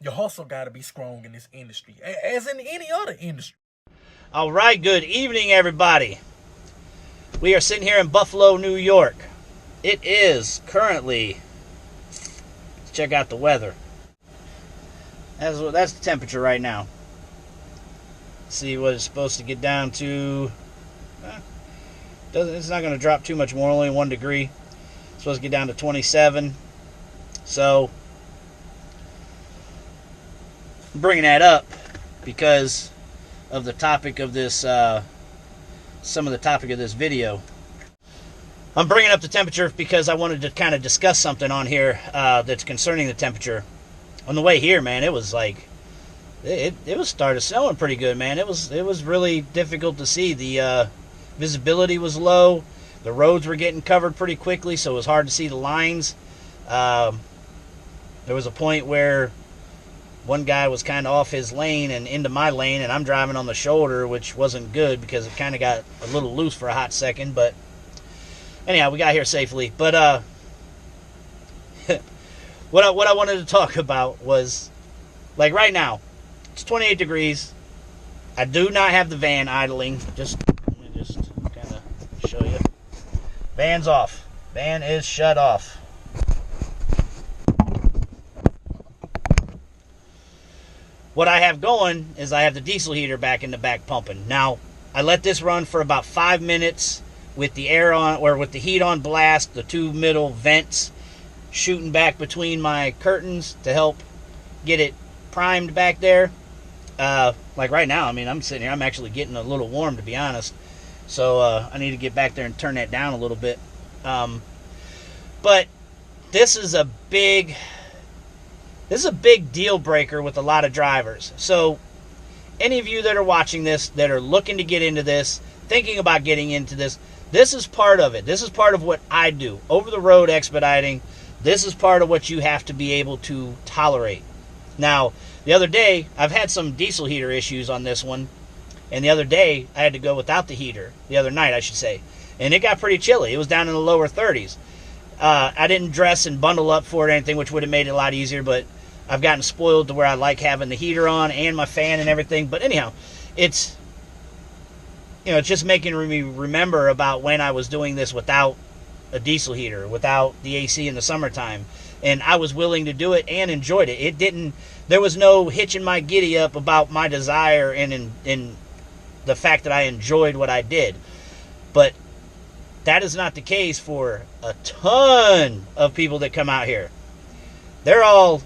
Your hustle got to be strong in this industry, as in any other industry. All right, good evening, everybody. We are sitting here in Buffalo, New York. It is currently, let's check out the weather. That's the temperature right now. See what it's supposed to get down to. It's not going to drop too much more, only 1 degree. It's supposed to get down to 27. So, I'm bringing that up because of the topic of this, some of the topic of this video. I'm bringing up the temperature because I wanted to kind of discuss something on here that's concerning the temperature. On the way here, man, it was like, it was started snowing pretty good, man. It was really difficult to see. The visibility was low. The roads were getting covered pretty quickly, so it was hard to see the lines. There was a point where one guy was kind of off his lane and into my lane, and I'm driving on the shoulder, which wasn't good because it kind of got a little loose for a hot second. But anyhow, we got here safely. But what I wanted to talk about was, like, right now, it's 28 degrees. I do not have the van idling. Let me just kind of show you. Van's off. Van is shut off. What I have going is I have the diesel heater back in the back pumping. Now, I let this run for about 5 minutes with the air on, or with the heat on blast, the two middle vents shooting back between my curtains to help get it primed back there. Like right now, I mean, I'm sitting here, I'm actually getting a little warm, to be honest. So I need to get back there and turn that down a little bit. But this is a big deal breaker with a lot of drivers. So any of you that are watching this, that are looking to get into this, thinking about getting into this, this is part of it. This is part of what I do. Over the road expediting, this is part of what you have to be able to tolerate. Now, the other day, I've had some diesel heater issues on this one, and the other day, I had to go without the heater. The other night, I should say. And it got pretty chilly. It was down in the lower 30s. I didn't dress and bundle up for it or anything, which would have made it a lot easier, but I've gotten spoiled to where I like having the heater on and my fan and everything. But anyhow, it's just making me remember about when I was doing this without a diesel heater, without the AC in the summertime. And I was willing to do it and enjoyed it. There was no hitching my giddy up about my desire and in the fact that I enjoyed what I did. But that is not the case for a ton of people that come out here. They're all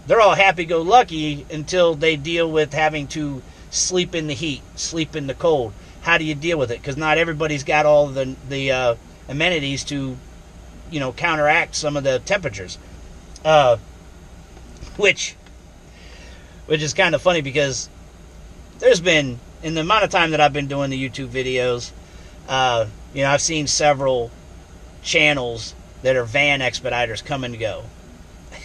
happy-go-lucky until they deal with having to sleep in the heat, sleep in the cold. How do you deal with it? Because not everybody's got all the amenities to, counteract some of the temperatures. Which is kind of funny because there's been, in the amount of time that I've been doing the YouTube videos, I've seen several channels that are van expediters come and go.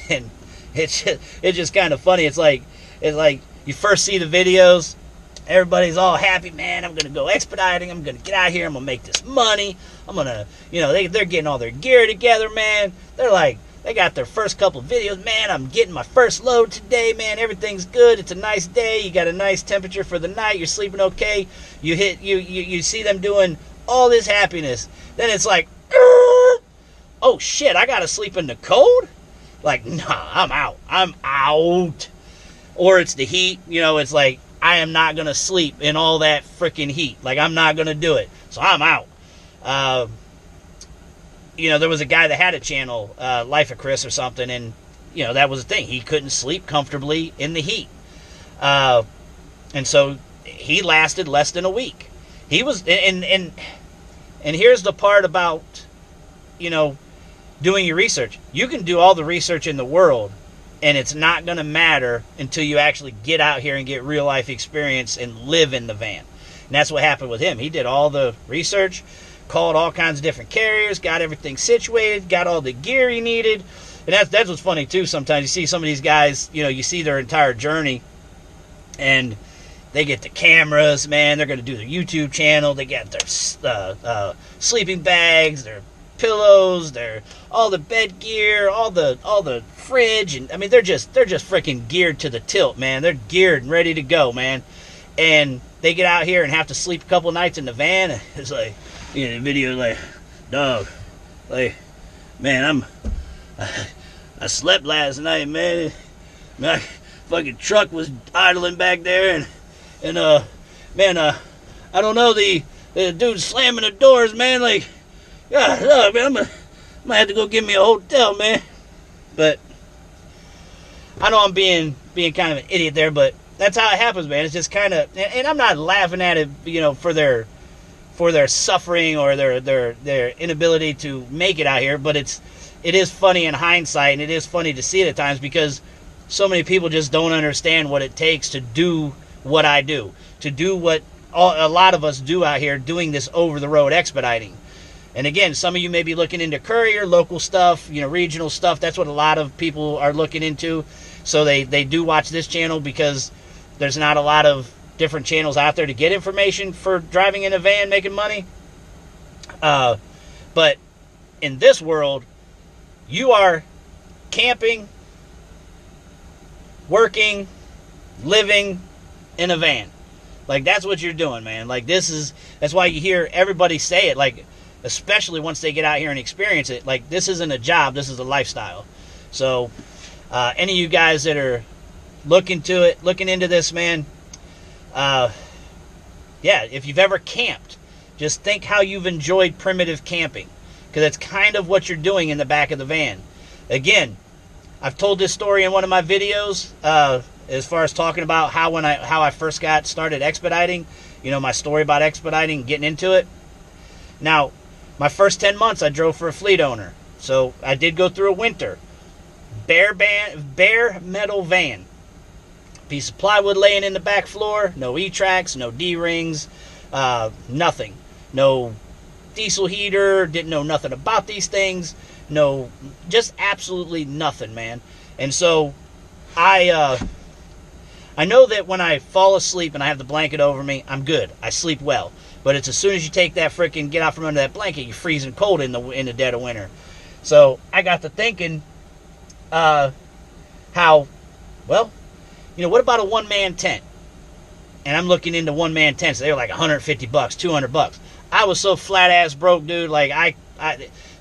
And it's just kind of funny. It's like you first see the videos, everybody's all happy, man, I'm going to go expediting, I'm going to get out here, I'm going to make this money, I'm going to, they're getting all their gear together, man. They're like, they got their first couple of videos, man, I'm getting my first load today, man, everything's good, it's a nice day, you got a nice temperature for the night, you're sleeping okay, you see them doing all this happiness. Then it's like, oh shit, I got to sleep in the cold? Like, nah, I'm out. Or it's the heat, it's like, I am not going to sleep in all that freaking heat. Like, I'm not going to do it. So I'm out. There was a guy that had a channel, Life of Chris or something, and, that was the thing. He couldn't sleep comfortably in the heat. And so he lasted less than a week. He was, and here's the part about, doing your research. You can do all the research in the world, and it's not going to matter until you actually get out here and get real life experience and live in the van. And that's what happened with him. He did all the research, called all kinds of different carriers, got everything situated, got all the gear he needed. And that's what's funny too. Sometimes you see some of these guys, you see their entire journey, and they get the cameras, man. They're going to do their YouTube channel. They got their sleeping bags, their pillows, all the bed gear, all the fridge, and I mean they're just freaking geared to the tilt, man. They're geared and ready to go, man. And they get out here and have to sleep a couple nights in the van. It's like, you know, the video like, dog, like, man, I slept last night, man. My fucking truck was idling back there, and man, I don't know, the dude slamming the doors, man. Like, God, man, I'm gonna have to go get me a hotel, man. But I know I'm being kind of an idiot there, but that's how it happens, man. It's just kind of, and I'm not laughing at it, you know, for their suffering or their inability to make it out here, but it is funny in hindsight, and it is funny to see it at times because so many people just don't understand what it takes to do what I do, to do what a lot of us do out here, doing this over-the-road expediting. And again, some of you may be looking into courier, local stuff, you know, regional stuff. That's what a lot of people are looking into. So they do watch this channel because there's not a lot of different channels out there to get information for driving in a van, making money. But in this world, you are camping, working, living in a van. Like, that's what you're doing, man. Like, that's why you hear everybody say it, like, especially once they get out here and experience it. Like, this isn't a job, this is a lifestyle. So, any of you guys that are looking into this, man, yeah, if you've ever camped, just think how you've enjoyed primitive camping, because that's kind of what you're doing in the back of the van. Again, I've told this story in one of my videos, as far as talking about how I first got started expediting, you know, my story about expediting, getting into it. Now, my first 10 months I drove for a fleet owner, so I did go through a winter. Bare metal van. Piece of plywood laying in the back floor, no E-tracks, no D-rings, nothing. No diesel heater, didn't know nothing about these things, no, just absolutely nothing, man. And so I know that when I fall asleep and I have the blanket over me, I'm good. I sleep well. But it's as soon as you take that freaking, get out from under that blanket, you're freezing cold in the dead of winter. So I got to thinking, how, well, you know, what about a one-man tent? And I'm looking into one-man tents. They were like $150, $200. I was so flat-ass broke, dude. Like, I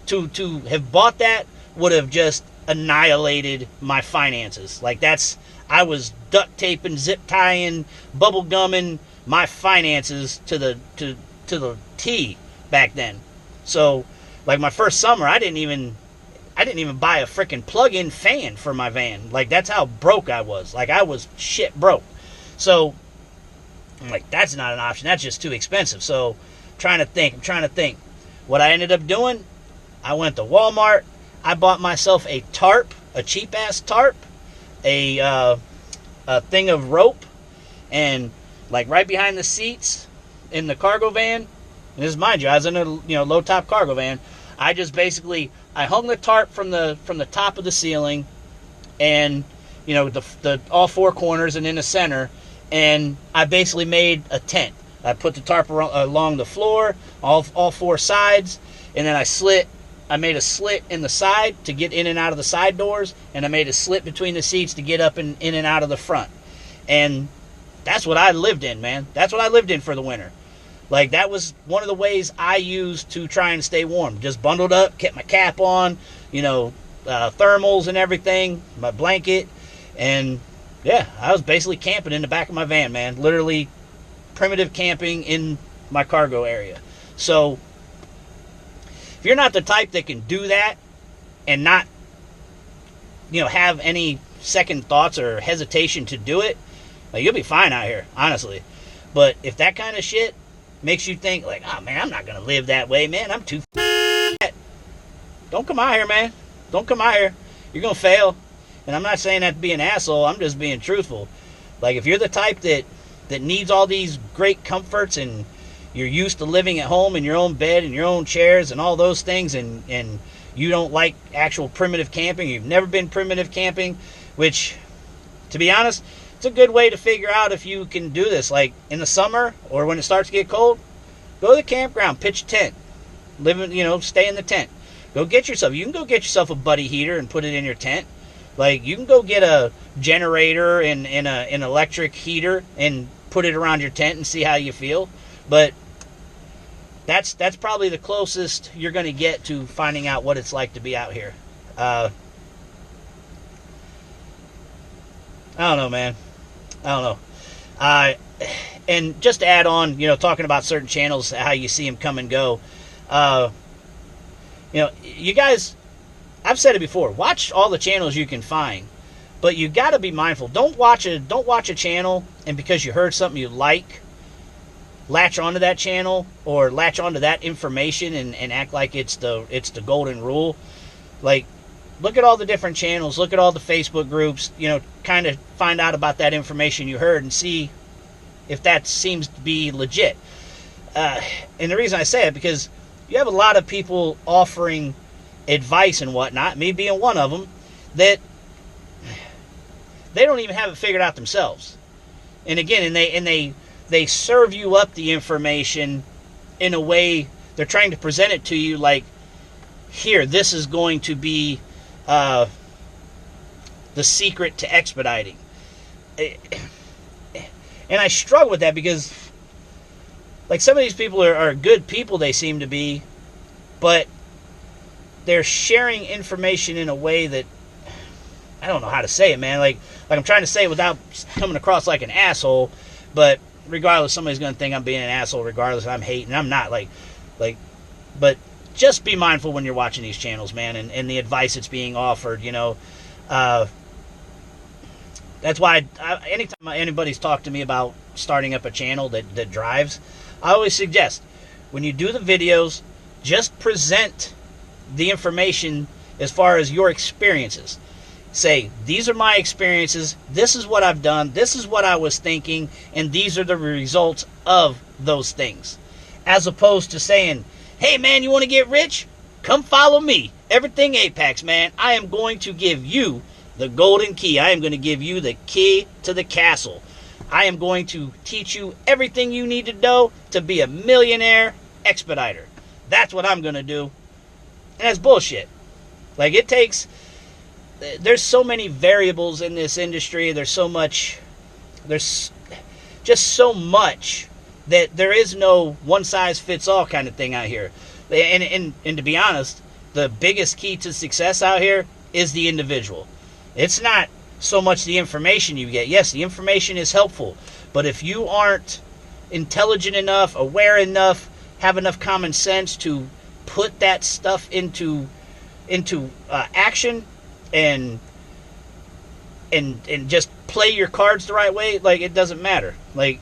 to have bought that would have just annihilated my finances. Like, I was duct taping, zip tying, bubble gumming my finances to the T back then. So, like, my first summer, I didn't even buy a freaking plug-in fan for my van. Like, that's how broke I was. Like, I was shit broke. So, I'm like, that's not an option. That's just too expensive. So, I'm trying to think. What I ended up doing, I went to Walmart. I bought myself a tarp, a cheap-ass tarp, a thing of rope, and, like, right behind the seats in the cargo van, and this is, mind you, I was in a, you know, low-top cargo van. I just basically, I hung the tarp from the top of the ceiling, and, you know, the all four corners and in the center, and I basically made a tent. I put the tarp along the floor, all four sides, and then I made a slit in the side to get in and out of the side doors, and I made a slit between the seats to get up and in and out of the front. And that's what I lived in, man. That's what I lived in for the winter. Like, that was one of the ways I used to try and stay warm. Just bundled up, kept my cap on, you know, thermals and everything, my blanket, and yeah, I was basically camping in the back of my van, man. Literally primitive camping in my cargo area. So, if you're not the type that can do that and not, you know, have any second thoughts or hesitation to do it, like, you'll be fine out here, honestly. But if that kind of shit makes you think, like, oh, man, I'm not going to live that way, man. I'm too fat. Don't come out here, man. Don't come out here. You're going to fail. And I'm not saying that to be an asshole. I'm just being truthful. Like, if you're the type that needs all these great comforts and you're used to living at home in your own bed and your own chairs and all those things, and you don't like actual primitive camping, you've never been primitive camping, which, to be honest, it's a good way to figure out if you can do this. Like, in the summer or when it starts to get cold, go to the campground, pitch a tent, live in, you know, stay in the tent. Go get yourself. You can go get yourself a buddy heater and put it in your tent. Like, you can go get a generator and an electric heater and put it around your tent and see how you feel. But that's probably the closest you're going to get to finding out what it's like to be out here. I don't know, man. I don't know. And just to add on, talking about certain channels, how you see them come and go. You guys, I've said it before. Watch all the channels you can find, but you got to be mindful. Don't watch a channel and because you heard something you like, latch onto that channel or latch onto that information and act like it's the golden rule. Like, look at all the different channels, look at all the Facebook groups, kind of find out about that information you heard and see if that seems to be legit. And the reason I say it, because you have a lot of people offering advice and whatnot, me being one of them, that they don't even have it figured out themselves. And again, they serve you up the information in a way, they're trying to present it to you like, here, this is going to be the secret to expediting. And I struggle with that because, like, some of these people are good people, they seem to be, but they're sharing information in a way that, I don't know how to say it, man. Like I'm trying to say it without coming across like an asshole, but regardless, somebody's going to think I'm being an asshole regardless, I'm hating. I'm not, but just be mindful when you're watching these channels, man, and the advice that's being offered, That's why anytime anybody's talked to me about starting up a channel that drives, I always suggest, when you do the videos, just present the information as far as your experiences. Say, these are my experiences, this is what I've done, this is what I was thinking, and these are the results of those things. As opposed to saying, hey man, you want to get rich? Come follow me. Everything Apex, man. I am going to give you the golden key. I am going to give you the key to the castle. I am going to teach you everything you need to know to be a millionaire expediter. That's what I'm going to do. And that's bullshit. Like, there's so many variables in this industry. There's just so much that there is no one-size-fits-all kind of thing out here. And to be honest, the biggest key to success out here is the individual. It's not so much the information you get. Yes, the information is helpful, but if you aren't intelligent enough, aware enough, have enough common sense to put that stuff into action and just play your cards the right way, like, it doesn't matter. Like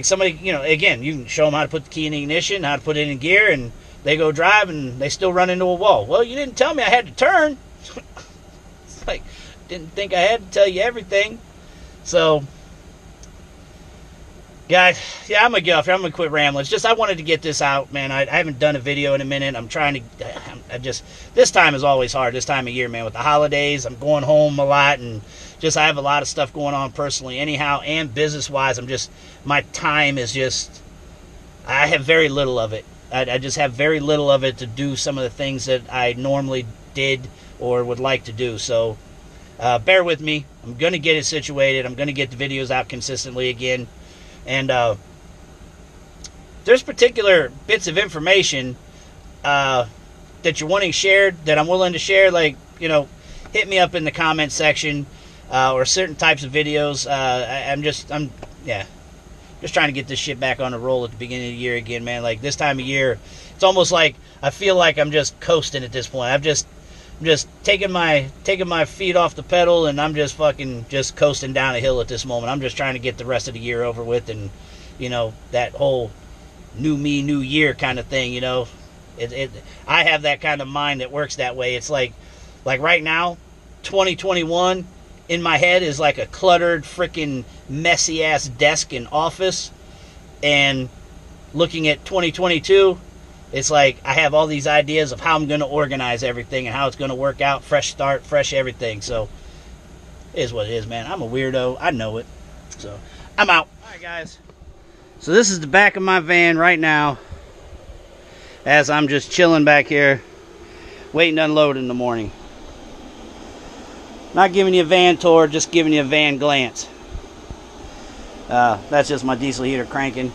somebody, again, you can show them how to put the key in the ignition, how to put it in gear, and they go drive and they still run into a wall. Well, you didn't tell me I had to turn. It's like, didn't think I had to tell you everything. So, guys, yeah, I'm gonna get off here. I'm gonna quit rambling. It's just, I wanted to get this out, man. I haven't done a video in a minute. This time is always hard, this time of year, man, with the holidays. I'm going home a lot, and just, I have a lot of stuff going on personally anyhow, and business-wise. My time is just, I have very little of it. I just have very little of it to do some of the things that I normally did or would like to do. So, bear with me. I'm going to get it situated. I'm going to get the videos out consistently again. And there's particular bits of information that you're wanting shared that I'm willing to share. Like, hit me up in the comment section or certain types of videos. I'm just trying to get this shit back on the roll at the beginning of the year again, man. Like, this time of year, it's almost like I feel like I'm just coasting at this point. I'm just taking my feet off the pedal, and I'm just fucking just coasting down a hill at this moment. I'm just trying to get the rest of the year over with, and that whole new me, new year kind of thing. I have that kind of mind that works that way. It's like right now, 2021 in my head is like a cluttered, freaking messy ass desk and office, and looking at 2022, it's like I have all these ideas of how I'm going to organize everything and how it's going to work out. Fresh start, fresh everything. So, it is what it is, man. I'm a weirdo. I know it. So, I'm out. All right, guys. So, this is the back of my van right now, as I'm just chilling back here. waiting to unload in the morning. Not giving you a van tour, just giving you a van glance. That's just my diesel heater cranking.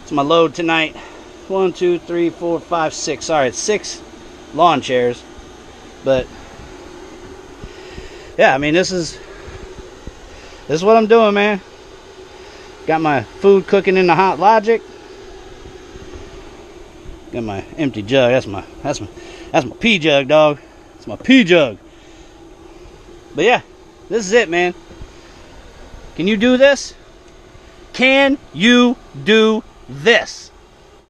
It's my load tonight. 1, 2, 3, 4, 5, 6. Sorry, it's 6 lawn chairs. But yeah, I mean, this is what I'm doing, man. Got my food cooking in the Hot Logic. Got my empty jug. That's my pee jug, dog. It's my pee jug. But yeah, this is it, man. Can you do this? Can you do this?